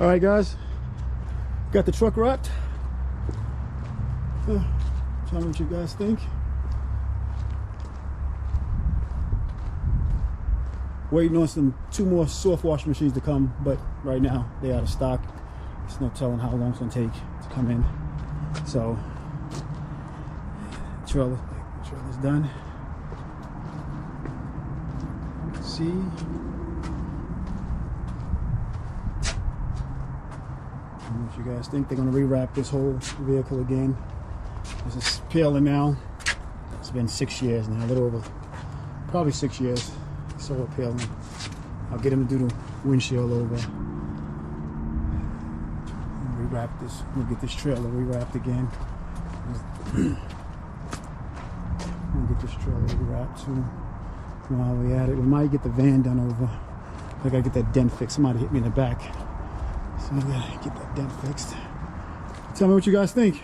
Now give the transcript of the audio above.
All right, guys, got the truck wrapped. Tell me what you guys think. Waiting on two more soft wash machines to come, but right now they're out of stock. There's no telling how long it's gonna take to come in. So trailer's done. Let's see. What you guys think? They're gonna rewrap this whole vehicle again. This is peeling now. It's been 6 years now, a little over, probably 6 years. So we're peeling. I'll get him to do the windshield over. Rewrap this. We'll get this trailer rewrapped again. We'll get this trailer rewrapped too. While we at it, we might get the van done over. I gotta get that dent fixed. Somebody hit me in the back, so I gotta get that dent fixed. Tell me what you guys think.